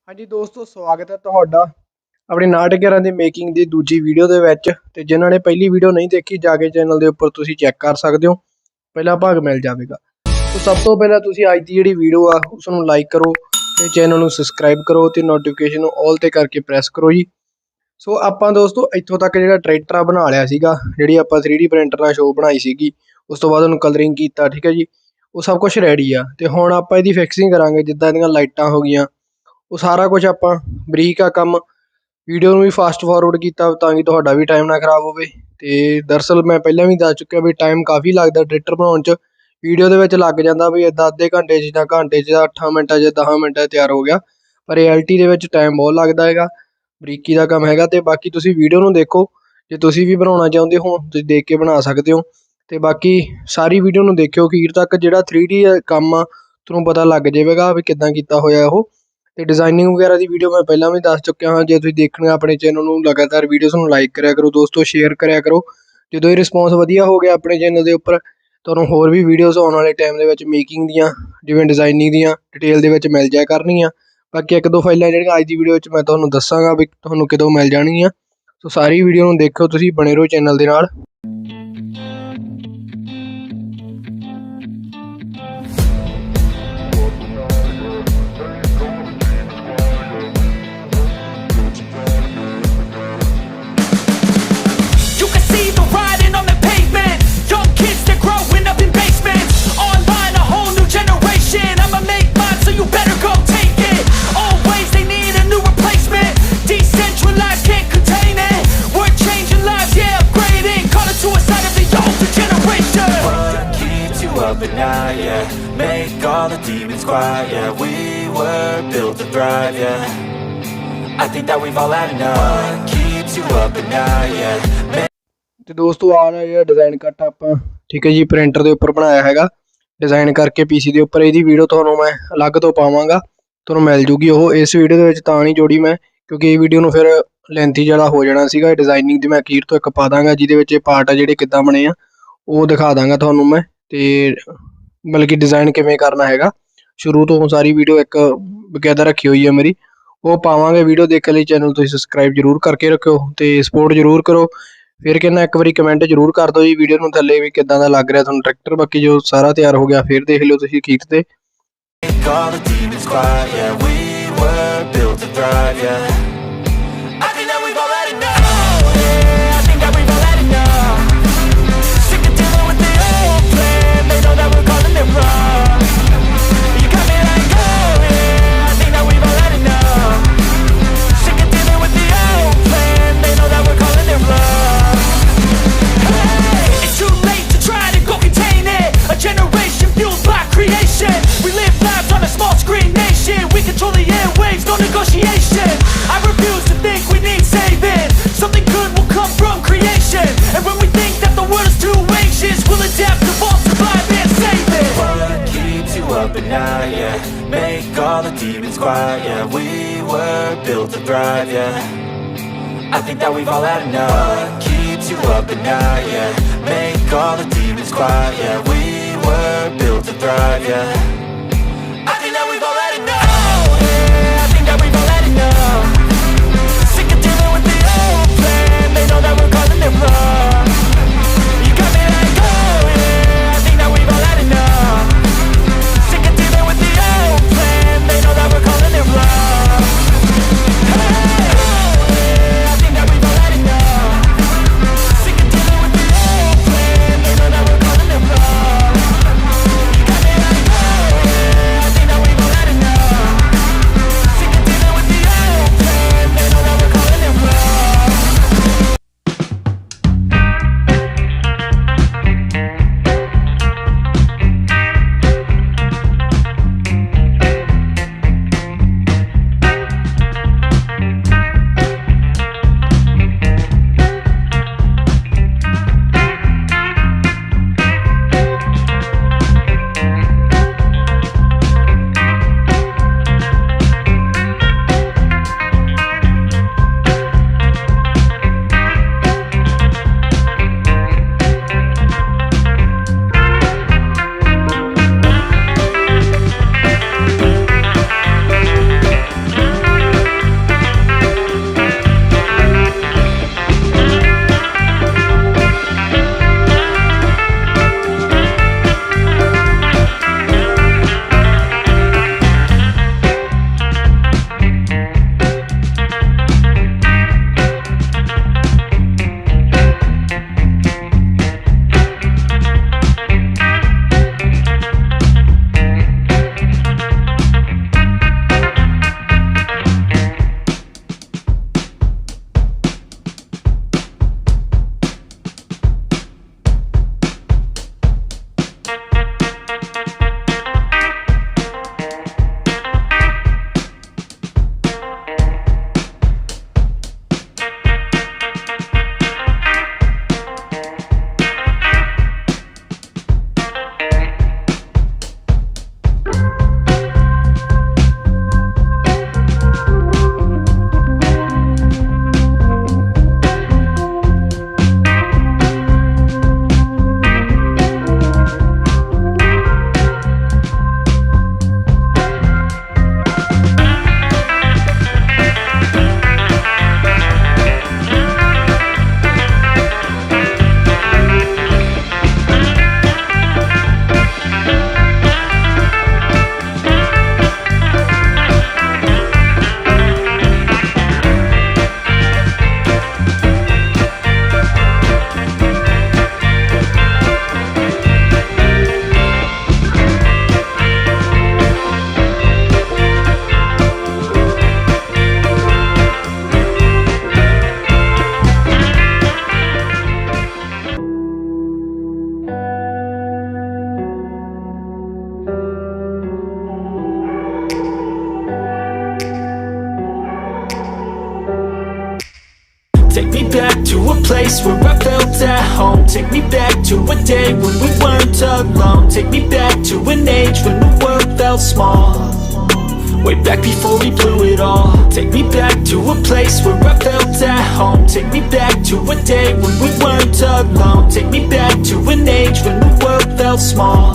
ਹਾਂਜੀ ਦੋਸਤੋ, ਸਵਾਗਤ ਹੈ ਤੁਹਾਡਾ ਆਪਣੀ ਨਾਟਕਰਾਂ ਦੀ ਮੇਕਿੰਗ ਦੀ ਦੂਜੀ ਵੀਡੀਓ ਦੇ ਵਿੱਚ। ਤੇ ਜਿਨ੍ਹਾਂ ਨੇ ਪਹਿਲੀ ਵੀਡੀਓ ਨਹੀਂ ਦੇਖੀ, ਜਾ ਕੇ ਚੈਨਲ ਦੇ ਉੱਪਰ ਤੁਸੀਂ ਚੈੱਕ ਕਰ ਸਕਦੇ ਹੋ, ਪਹਿਲਾ ਭਾਗ ਮਿਲ ਜਾਵੇਗਾ। ਸੋ ਸਭ ਤੋਂ ਪਹਿਲਾਂ ਤੁਸੀਂ ਅੱਜ ਦੀ ਜਿਹੜੀ ਵੀਡੀਓ ਆ ਉਸ ਨੂੰ ਲਾਈਕ ਕਰੋ ਤੇ ਚੈਨਲ ਨੂੰ ਸਬਸਕ੍ਰਾਈਬ ਕਰੋ ਤੇ ਨੋਟੀਫਿਕੇਸ਼ਨ ਨੂੰ ਆਲ ਤੇ ਕਰਕੇ ਪ੍ਰੈਸ ਕਰੋ ਜੀ। ਸੋ ਆਪਾਂ ਦੋਸਤੋ ਇੱਥੋਂ ਤੱਕ ਜਿਹੜਾ ਟਰੈਕਟਰ ਆ ਬਣਾ ਲਿਆ ਸੀਗਾ, ਜਿਹੜੀ ਆਪਾਂ 3D ਪ੍ਰਿੰਟਰ ਨਾਲ ਸ਼ੋ ਬਣਾਈ ਸੀਗੀ, ਉਸ ਤੋਂ ਬਾਅਦ ਉਹਨੂੰ ਕਲਰਿੰਗ ਕੀਤਾ, ਠੀਕ ਹੈ ਜੀ। ਉਹ ਸਭ ਕੁਝ ਰੈਡੀ ਆ ਤੇ ਹੁਣ ਆਪਾਂ ਇਹਦੀ ਫਿਕਸਿੰਗ ਕਰਾਂਗੇ। ਜਿੱਦਾਂ ਇਹਦੀਆਂ ਲਾਈਟਾਂ ਹੋ ਗਈਆਂ, ਉਹ ਸਾਰਾ ਕੁਝ ਆਪਾਂ ਬਰੀਕ ਆ ਕੰਮ। ਵੀਡੀਓ ਨੂੰ ਵੀ ਫਾਸਟ ਫਾਰਵਰਡ ਕੀਤਾ ਤਾਂ ਕਿ ਤੁਹਾਡਾ ਵੀ ਟਾਈਮ ਨਾ ਖਰਾਬ ਹੋਵੇ। ਤੇ ਦਰਅਸਲ ਮੈਂ ਪਹਿਲਾਂ ਵੀ ਦੱਸ ਚੁੱਕਿਆ ਵੀ ਟਾਈਮ ਕਾਫੀ ਲੱਗਦਾ ਟਰੈਕਟਰ ਬਣਾਉਣ 'ਚ। ਵੀਡੀਓ ਦੇ ਵਿੱਚ ਲੱਗ ਜਾਂਦਾ ਵੀ ਇੱਦਾਂ ਅੱਧੇ ਘੰਟੇ 'ਚ ਜਾਂ ਘੰਟੇ 'ਚ ਜਾਂ 8 ਮਿੰਟਾਂ 'ਚ 10 ਮਿੰਟਾਂ 'ਚ ਤਿਆਰ ਹੋ ਗਿਆ, ਪਰ ਰਿਐਲਿਟੀ ਦੇ ਵਿੱਚ ਟਾਈਮ ਬਹੁਤ ਲੱਗਦਾ ਹੈਗਾ। ਬਰੀਕੀ ਦਾ ਕੰਮ ਹੈਗਾ। ਤੇ ਬਾਕੀ ਤੁਸੀਂ ਵੀਡੀਓ ਨੂੰ ਦੇਖੋ, ਜੇ ਤੁਸੀਂ ਵੀ ਬਣਾਉਣਾ ਚਾਹੁੰਦੇ ਹੋ ਤੁਸੀਂ ਦੇਖ ਕੇ ਬਣਾ ਸਕਦੇ ਹੋ। ਤੇ ਬਾਕੀ ਸਾਰੀ ਵੀਡੀਓ ਨੂੰ ਦੇਖਿਓ ਅਖੀਰ ਤੱਕ। ਜਿਹੜਾ 3D ਕੰਮ ਆ ਤੁਹਾਨੂੰ ਪਤਾ ਲੱਗ ਜਾਵੇਗਾ ਵੀ ਕਿੱਦਾਂ ਕੀਤਾ ਹੋਇਆ ਉਹ। ਤੇ ਡਿਜ਼ਾਈਨਿੰਗ ਵਗੈਰਾ ਦੀ ਵੀਡੀਓ ਮੈਂ ਪਹਿਲਾਂ ਵੀ ਦੱਸ ਚੁੱਕਿਆ ਹਾਂ। ਜੇ ਤੁਸੀਂ ਦੇਖਣਾ ਆਪਣੇ ਚੈਨਲ ਨੂੰ ਲਗਾਤਾਰ ਵੀਡੀਓਜ਼ ਨੂੰ ਲਾਈਕ ਕਰਿਆ ਕਰੋ ਦੋਸਤੋ, ਸ਼ੇਅਰ ਕਰਿਆ ਕਰੋ। ਜਦੋਂ ਇਹ ਰਿਸਪੌਂਸ ਵਧੀਆ ਹੋ ਗਿਆ ਆਪਣੇ ਚੈਨਲ ਦੇ ਉੱਪਰ, ਤੁਹਾਨੂੰ ਹੋਰ ਵੀ ਵੀਡੀਓਜ਼ ਆਉਣ ਵਾਲੇ ਟਾਈਮ ਦੇ ਵਿੱਚ ਮੇਕਿੰਗ ਦੀਆਂ, ਜਿਵੇਂ ਡਿਜ਼ਾਈਨਿੰਗ ਦੀਆਂ, ਡਿਟੇਲ ਦੇ ਵਿੱਚ ਮਿਲ ਜਾਇਆ ਕਰਨਗੀਆਂ। ਬਾਕੀ ਇੱਕ ਦੋ ਫਾਈਲਾਂ ਜਿਹੜੀਆਂ ਅੱਜ ਦੀ ਵੀਡੀਓ ਵਿੱਚ ਮੈਂ ਤੁਹਾਨੂੰ ਦੱਸਾਂਗਾ ਵੀ ਤੁਹਾਨੂੰ ਕਦੋਂ ਮਿਲ ਜਾਣਗੀਆਂ। ਸੋ ਸਾਰੀ ਵੀਡੀਓ ਨੂੰ ਦੇਖੋ, ਤੁਸੀਂ ਬਣੇ ਰਹੋ ਚੈਨਲ ਦੇ ਨਾਲ। At night, yeah, make all the demons quiet, yeah, we were built to thrive, yeah, I think that we've all had enough, what keeps you up at night, yeah। ਤੇ ਦੋਸਤੋ ਆ ਜਿਹੜਾ ਡਿਜ਼ਾਈਨ ਕੱਟ ਆਪਾਂ, ਠੀਕ ਹੈ ਜੀ, ਪ੍ਰਿੰਟਰ ਦੇ ਉੱਪਰ ਬਣਾਇਆ ਹੈਗਾ ਡਿਜ਼ਾਈਨ ਕਰਕੇ ਪੀਸੀ ਦੇ ਉੱਪਰ। ਇਹਦੀ ਵੀਡੀਓ ਤੁਹਾਨੂੰ ਮੈਂ ਅਲੱਗ ਤੋਂ ਪਾਵਾਂਗਾ, ਤੁਹਾਨੂੰ ਮਿਲ ਜੂਗੀ ਉਹ। ਇਸ ਵੀਡੀਓ ਦੇ ਵਿੱਚ ਤਾਂ ਨਹੀਂ ਜੋੜੀ ਮੈਂ ਕਿਉਂਕਿ ਇਹ ਵੀਡੀਓ ਨੂੰ ਫਿਰ ਲੈਂਥੀ ਜ਼ਿਆਦਾ ਹੋ ਜਾਣਾ ਸੀਗਾ। ਡਿਜ਼ਾਈਨਿੰਗ ਦੀ ਮੈਂ ਅਖੀਰ ਤੋਂ ਇੱਕ ਪਾ ਦਾਂਗਾ ਜਿਹਦੇ ਵਿੱਚ ਇਹ ਪਾਰਟ ਆ ਜਿਹੜੇ ਕਿੱਦਾਂ ਬਣੇ ਆ ਉਹ ਦਿਖਾ ਦਾਂਗਾ ਤੁਹਾਨੂੰ ਮੈਂ। ਤੇ ਬਲਕਿ ਡਿਜ਼ਾਈਨ ਕਿਵੇਂ ਕਰਨਾ ਹੈਗਾ ਸ਼ੁਰੂ ਤੋਂ ਸਾਰੀ ਵੀਡੀਓ ਇੱਕ ਬਕਾਇਦਾ ਰੱਖੀ ਹੋਈ ਹੈ ਮੇਰੀ, ਉਹ ਪਾਵਾਂਗੇ। ਵੀਡੀਓ ਦੇਖਣ ਲਈ ਚੈਨਲ ਤੁਸੀਂ ਸਬਸਕ੍ਰਾਈਬ ਜ਼ਰੂਰ ਕਰਕੇ ਰੱਖਿਓ ਤੇ ਸਪੋਰਟ ਜ਼ਰੂਰ ਕਰੋ। ਫਿਰ ਕਹਿੰਦਾ ਇੱਕ ਵਾਰੀ ਕਮੈਂਟ ਜ਼ਰੂਰ ਕਰ ਦਿਓ ਜੀ ਵੀਡੀਓ ਨੂੰ ਥੱਲੇ ਵੀ ਕਿੱਦਾਂ ਦਾ ਲੱਗ ਰਿਹਾ ਤੁਹਾਨੂੰ ਟਰੈਕਟਰ। ਬਾਕੀ ਜੋ ਸਾਰਾ ਤਿਆਰ ਹੋ ਗਿਆ ਫਿਰ ਦੇਖ ਲਿਓ ਤੁਸੀਂ ਅਖੀਰ ਤੇ। Make all the demons quiet, yeah, we were built to thrive, yeah, I think that we've all had enough, what keeps you up at night, yeah, make all the demons quiet, yeah, we were built to thrive, yeah, I think that we've all had enough, yeah, I think that we've all had enough, sick of dealing with the old plan, they know that we're calling it wrong, you got me like, oh yeah, I think that we've all had enough. back to a place where I felt at home. Take me back to a day when we weren't alone. Take me back to an age when the world felt small, way back before we blew it all. Take me back to a place where I felt at home. Take me back to a day when we weren't alone. Take me back to an age when the world felt small,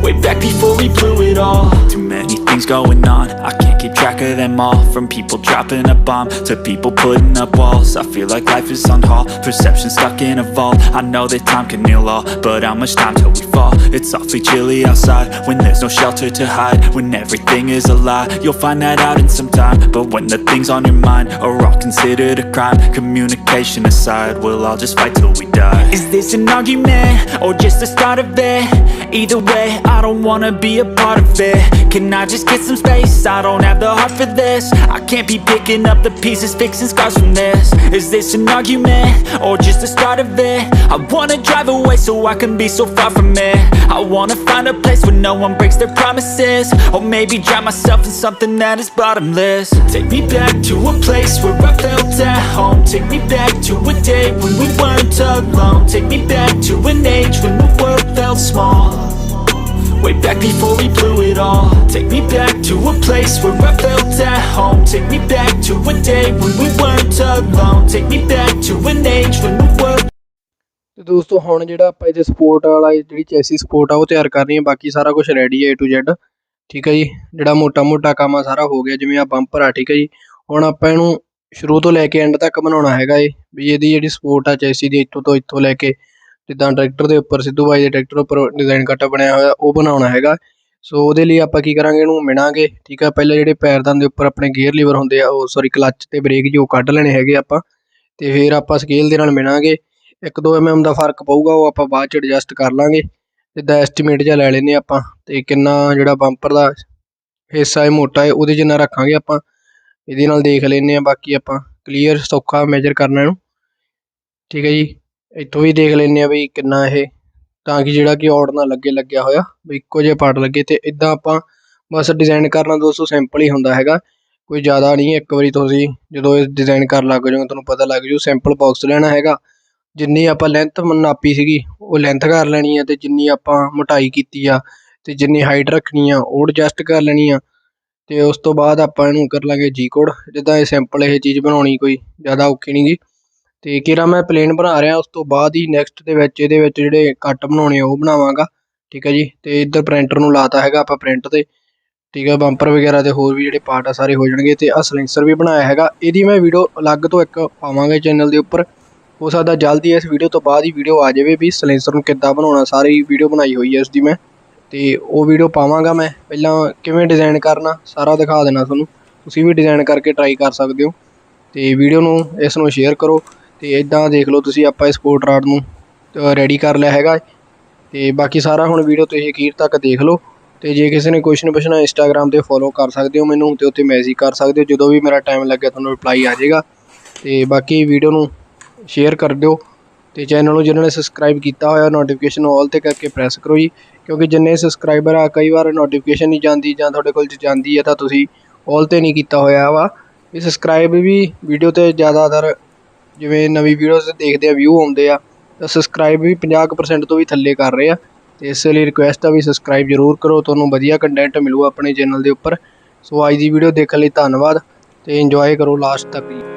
way back before we blew it all. Too many things going on, I can't keep track of them all. From people dropping a bomb to people putting up walls. I feel like life is on hold, perception stuck in a vault. I know that time can heal all, but how much time till we fall? It's awfully chilly outside when there's no shelter to hide. When everything is a lie, you'll find that out in some time. But when the things on your mind are all considered a crime, communication aside, we'll all just fight till we die. Is this an argument or just the start of it? Either way, I don't wanna be a part of it. Can I just get some space? I don't have the heart for this. I can't be picking up the pieces, fixing scars from this. Is this an argument or just the start of it? I wanna drive away so I can be so far from it. I wanna find a place where no one breaks their promises, or maybe drown myself in something that is bottomless. Take me back to a place where I felt at home. Take me back to a day when we weren't alone. Take me back to an age when the world felt small, way back before we blew it all. Take me back to a place where I felt at home. Take me back to a day when we weren't alone. Take me back to an age when the world। ਤੇ ਦੋਸਤੋ ਹੁਣ ਜਿਹੜਾ ਆਪਾਂ ਇਹਦੇ support ਵਾਲਾ ਜਿਹੜੀ chassis support ਆ ਉਹ ਤਿਆਰ ਕਰਨੀ ਹੈ। ਬਾਕੀ ਸਾਰਾ ਕੁਝ ਰੈਡੀ ਹੈ A to Z, ਠੀਕ ਹੈ ਜੀ। ਜਿਹੜਾ ਮੋਟਾ ਕੰਮ ਆ ਸਾਰਾ ਹੋ ਗਿਆ, ਜਿਵੇਂ ਆ ਬੰਪਰ ਆ, ਠੀਕ ਹੈ ਜੀ। ਹੁਣ ਆਪਾਂ ਇਹਨੂੰ ਸ਼ੁਰੂ ਤੋਂ ਲੈ ਕੇ ਐਂਡ ਤੱਕ ਬਣਾਉਣਾ ਹੈਗਾ ਏ ਵੀ ਇਹਦੀ ਜਿਹੜੀ ਸਪੋਰਟ ਆ ਚੈਸੀ ਦੀ ਇੱਥੋਂ ਤੋਂ ਇੱਥੋਂ ਲੈ ਕੇ ਜਿੱਦਾਂ ਟਰੈਕਟਰ ਦੇ ਉੱਪਰ ਸਿੱਧੂ ਬਾਈ ਦੇ ਟਰੈਕਟਰ ਉੱਪਰ ਡਿਜ਼ਾਈਨ ਕੱਟ ਬਣਿਆ ਹੋਇਆ ਉਹ ਬਣਾਉਣਾ ਹੈਗਾ। ਸੋ ਉਹਦੇ ਲਈ ਆਪਾਂ ਕੀ ਕਰਾਂਗੇ, ਇਹਨੂੰ ਮਿਣਾਂਗੇ, ਠੀਕ ਆ। ਪਹਿਲਾਂ ਜਿਹੜੇ ਪੈਰਦਾਨ ਦੇ ਉੱਪਰ ਆਪਣੇ ਗੇਅਰ ਲੀਵਰ ਹੁੰਦੇ ਆ, ਉਹ ਸੌਰੀ ਕਲੱਚ ਤੇ ਬ੍ਰੇਕ ਜੀ, ਉਹ ਕੱਢ ਲੈਣੇ ਹੈਗੇ ਆਪਾਂ। ਤੇ ਫਿਰ ਆਪਾਂ ਸਕੇਲ ਦੇ ਨਾਲ ਮਿਣਾਂਗੇ। 1-2 mm ਦਾ ਫਰਕ ਪਊਗਾ, ਉਹ ਆਪਾਂ ਬਾਅਦ 'ਚ ਐਡਜਸਟ ਕਰ ਲਾਂਗੇ। ਜਿੱਦਾਂ ਐਸਟੀਮੇਟ ਜਿਹਾ ਲੈ ਲੈਂਦੇ ਆਪਾਂ, ਤੇ ਕਿੰਨਾ ਜਿਹੜਾ ਬੰਪਰ ਦਾ ਹਿੱਸਾ ਹੈ ਮੋਟਾ ਹੈ ਉਹਦੇ ਜਿੰਨਾ ਰੱਖਾਂਗੇ ਆਪਾਂ। ਇਹਦੇ ਨਾਲ ਦੇਖ ਲੈਂਦੇ ਹਾਂ, ਬਾਕੀ ਆਪਾਂ ਕਲੀਅਰ ਸੌਖਾ ਮੇਜਰ ਕਰਨਾ ਇਹਨੂੰ, ਠੀਕ ਹੈ ਜੀ। ਇੱਥੋਂ ਵੀ ਦੇਖ ਲੈਂਦੇ ਹਾਂ ਬਈ ਕਿੰਨਾ ਇਹ, ਤਾਂ ਕਿ ਜਿਹੜਾ ਕਿ ਔੜ ਨਾ ਲੱਗੇ ਲੱਗਿਆ ਹੋਇਆ, ਵੀ ਇੱਕੋ ਜਿਹੇ ਪਾਰਟ ਲੱਗੇ। ਤੇ ਇੱਦਾਂ ਆਪਾਂ ਬਸ ਡਿਜ਼ਾਈਨ ਕਰਨਾ ਦੋਸਤੋ ਸਿੰਪਲ ਹੀ ਹੁੰਦਾ ਹੈਗਾ, ਕੋਈ ਜ਼ਿਆਦਾ ਨਹੀਂ। ਇੱਕ ਵਾਰੀ ਤੁਸੀਂ ਜਦੋਂ ਇਹ ਡਿਜ਼ਾਈਨ ਕਰਨ ਲੱਗ ਜਾਓਗੇ ਤੁਹਾਨੂੰ ਪਤਾ ਲੱਗ ਜਾਊ। ਸਿੰਪਲ ਬਾਕਸ ਲੈਣਾ ਹੈਗਾ, ਜਿੰਨੀ ਆਪਾਂ ਲੈਂਥ ਨਾਪੀ ਸੀਗੀ ਉਹ ਲੈਂਥ ਕਰ ਲੈਣੀ ਆ, ਅਤੇ ਜਿੰਨੀ ਆਪਾਂ ਮੋਟਾਈ ਕੀਤੀ ਆ ਅਤੇ ਜਿੰਨੀ ਹਾਈਟ ਰੱਖਣੀ ਆ ਉਹ ਐਡਜਸਟ ਕਰ ਲੈਣੀ ਆ। ਅਤੇ ਉਸ ਤੋਂ ਬਾਅਦ ਆਪਾਂ ਇਹਨੂੰ ਕਰ ਲਾਂਗੇ G ਕੋਡ। ਜਿੱਦਾਂ ਇਹ ਸਿੰਪਲ ਇਹ ਚੀਜ਼ ਬਣਾਉਣੀ ਕੋਈ ਜ਼ਿਆਦਾ ਔਖੀ ਨਹੀਂ ਗੀ। ਅਤੇ ਕਿਹੜਾ ਮੈਂ ਪਲੇਨ ਬਣਾ ਰਿਹਾ, ਉਸ ਤੋਂ ਬਾਅਦ ਹੀ ਨੈਕਸਟ ਦੇ ਵਿੱਚ ਇਹਦੇ ਵਿੱਚ ਜਿਹੜੇ ਕੱਟ ਬਣਾਉਣੇ ਆ ਉਹ ਬਣਾਵਾਂਗਾ, ਠੀਕ ਹੈ ਜੀ। ਅਤੇ ਇੱਧਰ ਪ੍ਰਿੰਟਰ ਨੂੰ ਲਾਤਾ ਹੈਗਾ ਆਪਾਂ ਪ੍ਰਿੰਟ 'ਤੇ, ਠੀਕ ਹੈ। ਬੰਪਰ ਵਗੈਰਾ ਦੇ ਹੋਰ ਵੀ ਜਿਹੜੇ ਪਾਰਟ ਆ ਸਾਰੇ ਹੋ ਜਾਣਗੇ। ਅਤੇ ਆਹ ਸਲੈਂਸਰ ਵੀ ਬਣਾਇਆ ਹੈਗਾ, ਇਹਦੀ ਮੈਂ ਵੀਡੀਓ ਅਲੱਗ ਤੋਂ ਇੱਕ ਪਾਵਾਂਗਾ ਚੈਨਲ ਦੇ ਉੱਪਰ। ਹੋ ਸਕਦਾ ਜਲਦੀ ਇਸ ਵੀਡੀਓ ਤੋਂ ਬਾਅਦ ਹੀ ਵੀਡੀਓ ਆ ਜਾਵੇ ਵੀ ਸਲੈਂਸਰ ਨੂੰ ਕਿੱਦਾਂ ਬਣਾਉਣਾ, ਸਾਰੀ ਵੀਡੀਓ ਬਣਾਈ ਹੋਈ ਹੈ ਇਸਦੀ ਮੈਂ, ਅਤੇ ਉਹ ਵੀਡੀਓ ਪਾਵਾਂਗਾ ਮੈਂ। ਪਹਿਲਾਂ ਕਿਵੇਂ ਡਿਜ਼ਾਈਨ ਕਰਨਾ ਸਾਰਾ ਦਿਖਾ ਦੇਣਾ ਤੁਹਾਨੂੰ, ਤੁਸੀਂ ਵੀ ਡਿਜ਼ਾਈਨ ਕਰਕੇ ਟਰਾਈ ਕਰ ਸਕਦੇ ਹੋ। ਅਤੇ ਵੀਡੀਓ ਨੂੰ ਇਸ ਨੂੰ ਸ਼ੇਅਰ ਕਰੋ। ਅਤੇ ਇੱਦਾਂ ਦੇਖ ਲਓ ਤੁਸੀਂ, ਆਪਾਂ ਇਸ ਸਪੋਰਟ ਰਾਡ ਨੂੰ ਰੈਡੀ ਕਰ ਲਿਆ ਹੈਗਾ। ਅਤੇ ਬਾਕੀ ਸਾਰਾ ਹੁਣ ਵੀਡੀਓ ਤੁਸੀਂ ਅਖੀਰ ਤੱਕ ਦੇਖ ਲਓ। ਅਤੇ ਜੇ ਕਿਸੇ ਨੇ ਕੁਐਸਚਨ ਪੁੱਛਣਾ ਇੰਸਟਾਗ੍ਰਾਮ 'ਤੇ ਫੋਲੋ ਕਰ ਸਕਦੇ ਹੋ ਮੈਨੂੰ, ਅਤੇ ਉੱਥੇ ਮੈਸੇਜ ਕਰ ਸਕਦੇ ਹੋ, ਜਦੋਂ ਵੀ ਮੇਰਾ ਟਾਈਮ ਲੱਗਿਆ ਤੁਹਾਨੂੰ ਰਿਪਲਾਈ ਆ ਜਾਏਗਾ। ਅਤੇ ਬਾਕੀ ਵੀਡੀਓ ਨੂੰ ਸ਼ੇਅਰ ਕਰ ਦਿਓ, ਅਤੇ ਚੈਨਲ ਨੂੰ ਜਿਹਨਾਂ ਨੇ ਸਬਸਕ੍ਰਾਈਬ ਕੀਤਾ ਹੋਇਆ ਨੋਟੀਫਿਕੇਸ਼ਨ ਆਲ 'ਤੇ ਕਰਕੇ ਪ੍ਰੈਸ ਕਰੋ ਜੀ, ਕਿਉਂਕਿ ਜਿੰਨੇ ਸਬਸਕ੍ਰਾਈਬਰ ਆ ਕਈ ਵਾਰ ਨੋਟੀਫਿਕੇਸ਼ਨ ਨਹੀਂ ਜਾਂਦੀ, ਜਾਂ ਤੁਹਾਡੇ ਕੋਲ ਜਾਂਦੀ ਹੈ ਤਾਂ ਤੁਸੀਂ ਆਲ 'ਤੇ ਨਹੀਂ ਕੀਤਾ ਹੋਇਆ ਵਾ। ਇਹ ਸਬਸਕ੍ਰਾਈਬ ਵੀ ਵੀਡੀਓ 'ਤੇ ਜ਼ਿਆਦਾਤਰ ਜਿਵੇਂ ਨਵੀਂ ਵੀਡੀਓਜ਼ ਦੇਖਦੇ ਆ ਵਿਊ ਆਉਂਦੇ ਆ, ਤਾਂ ਸਬਸਕ੍ਰਾਈਬ ਵੀ 50% ਤੋਂ ਵੀ ਥੱਲੇ ਕਰ ਰਹੇ ਆ। ਅਤੇ ਇਸ ਲਈ ਰਿਕੁਐਸਟ ਆ ਵੀ ਸਬਸਕ੍ਰਾਈਬ ਜ਼ਰੂਰ ਕਰੋ, ਤੁਹਾਨੂੰ ਵਧੀਆ ਕੰਟੈਂਟ ਮਿਲੂ ਆਪਣੇ ਚੈਨਲ ਦੇ ਉੱਪਰ। ਸੋ ਅੱਜ ਦੀ ਵੀਡੀਓ ਦੇਖਣ ਲਈ ਧੰਨਵਾਦ, ਅਤੇ ਇੰਜੋਏ ਕਰੋ ਲਾਸਟ ਤੱਕ ਜੀ।